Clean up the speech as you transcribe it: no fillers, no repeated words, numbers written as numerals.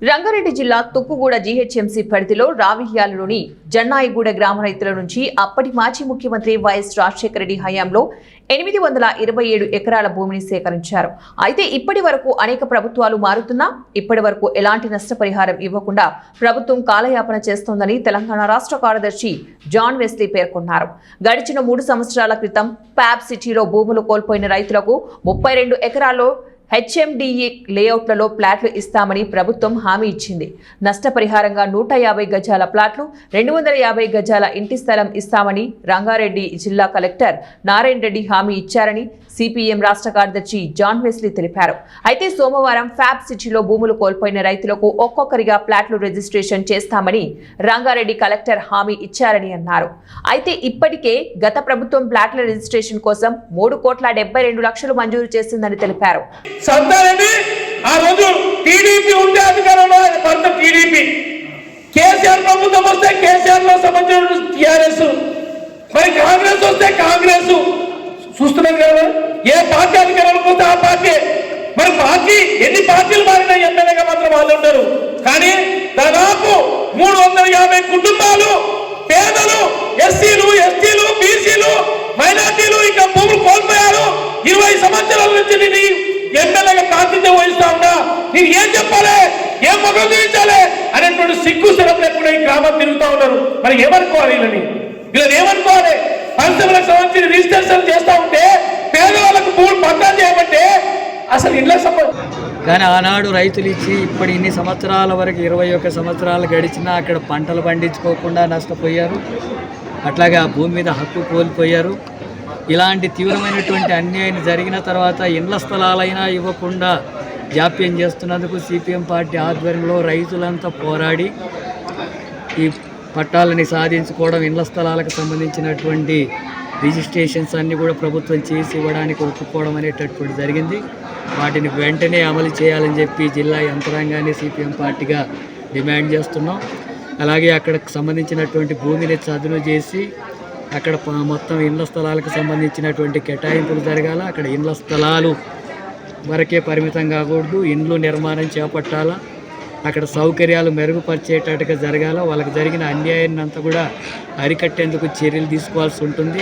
రంగారెడ్డి జిల్లా తుక్కుగూడ జీహెచ్ఎంసీ పరిధిలో రావిహ్యాలలోని జన్నాయిగూడ గ్రామ రైతుల నుంచి అప్పటి మాజీ ముఖ్యమంత్రి వైఎస్ రాజశేఖర రెడ్డి హయాంలో 827 ఎకరాల భూమిని సేకరించారు. అయితే ఇప్పటి వరకు అనేక ప్రభుత్వాలు మారుతున్నా ఇప్పటి వరకు ఎలాంటి నష్టపరిహారం ఇవ్వకుండా ప్రభుత్వం కాలయాపన చేస్తోందని తెలంగాణ రాష్ట్ర కార్యదర్శి జాన్ వెస్లీ పేర్కొన్నారు. గడిచిన 3 సంవత్సరాల క్రితం ప్యాబ్ సిటీలో భూములు కోల్పోయిన రైతులకు 32 ఎకరాల్లో హెచ్ఎండిఏ లేఅవుట్లలో ప్లాట్లు ఇస్తామని ప్రభుత్వం హామీ ఇచ్చింది. నష్టపరిహారంగా 150 గజాల ప్లాట్లు, 250 గజాల ఇంటి స్థలం ఇస్తామని రంగారెడ్డి జిల్లా కలెక్టర్ నారాయణ రెడ్డి హామీ ఇచ్చారని సిపిఎం రాష్ట్ర కార్యదర్శి జాన్ వెస్లీ తెలిపారు. అయితే సోమవారం ఫ్యాబ్ సిటీలో భూములు కోల్పోయిన రైతులకు ఒక్కొక్కరిగా ప్లాట్లు రిజిస్ట్రేషన్ చేస్తామని రంగారెడ్డి కలెక్టర్ హామీ ఇచ్చారని అన్నారు. అయితే ఇప్పటికే గత ప్రభుత్వం ప్లాట్ల రిజిస్ట్రేషన్ కోసం 3,72,00,000 మంజూరు చేసిందని తెలిపారు. సంతారెడ్డి ఆ రోజు టీడీపీ ఉండే అధికారంలో భర్త టీడీపీ, కేసీఆర్ ప్రభుత్వం వస్తే కేసీఆర్ లో సంబంధించిన టీఆర్ఎస్, మరి కాంగ్రెస్ వస్తే కాంగ్రెస్. చూస్తున్నారు కదా, ఏ పార్టీ అధికారంలోకి వస్తే ఆ పార్టీ. మరి పార్టీ ఎన్ని పార్టీలు మారినా ఎమ్మెల్యేగా మాత్రం వాళ్ళు ఉంటారు. కానీ దాదాపు 350 కుటుంబాలు, పేదలు, ఎస్సీలు, ఎస్టీలు, బీసీలు, మైనార్టీలు ఇంకా భూములు కోల్పోయారు. 20 సంవత్సరాల నుంచి నేను ఎమ్మెల్యేగా ప్రాతినిధ్యం వహిస్తా ఉన్నా, నేను ఏం చెప్పాలి, ఏం మొగం చూపించాలి అనేటువంటి సిగ్గు శరం లేకుండా ఈ గ్రామం తిరుగుతా ఉన్నారు. మరి ఏమనుకోవాలి వీళ్ళని ఏమనుకోవాలి? పరిశ్రమలకు సంబంధించి రిజిస్ట్రేషన్ చేస్తా ఉంటే పేదవాళ్ళకు భూములు పట్టా చేయమంటే అసలు ఇళ్ళ కానీ ఆనాడు రైతులు ఇచ్చి ఇప్పుడు ఇన్ని సంవత్సరాల వరకు 21 సంవత్సరాలు గడిచినా అక్కడ పంటలు పండించుకోకుండా నష్టపోయారు. అట్లాగే ఆ భూమి మీద హక్కు కోల్పోయారు. ఇలాంటి తీవ్రమైనటువంటి అన్యాయం జరిగిన తర్వాత ఇండ్ల స్థలాలైనా ఇవ్వకుండా జాప్యం చేస్తున్నందుకు సిపిఎం పార్టీ ఆధ్వర్యంలో రైతులంతా పోరాడి ఈ పట్టాలని సాధించుకోవడం, ఇండ్ల స్థలాలకు సంబంధించినటువంటి రిజిస్ట్రేషన్స్ అన్నీ కూడా ప్రభుత్వం చేసి ఇవ్వడానికి ఒప్పుకోవడం అనేటటువంటి జరిగింది. వాటిని వెంటనే అమలు చేయాలని చెప్పి జిల్లా యంత్రాంగాన్ని సిపిఎం పార్టీగా డిమాండ్ చేస్తున్నాం. అలాగే అక్కడికి సంబంధించినటువంటి భూమిని చదును చేసి అక్కడ మొత్తం ఇండ్ల స్థలాలకు సంబంధించినటువంటి కేటాయింపులు జరగాల. అక్కడ ఇండ్ల స్థలాలు వరకే పరిమితం కాకూడదు, ఇండ్లు నిర్మాణం చేపట్టాలా, అక్కడ సౌకర్యాలు మెరుగుపరిచేటట్టుగా జరగాల. వాళ్ళకి జరిగిన అన్యాయాన్ని అంతా కూడా అరికట్టేందుకు చర్యలు తీసుకోవాల్సి ఉంటుంది.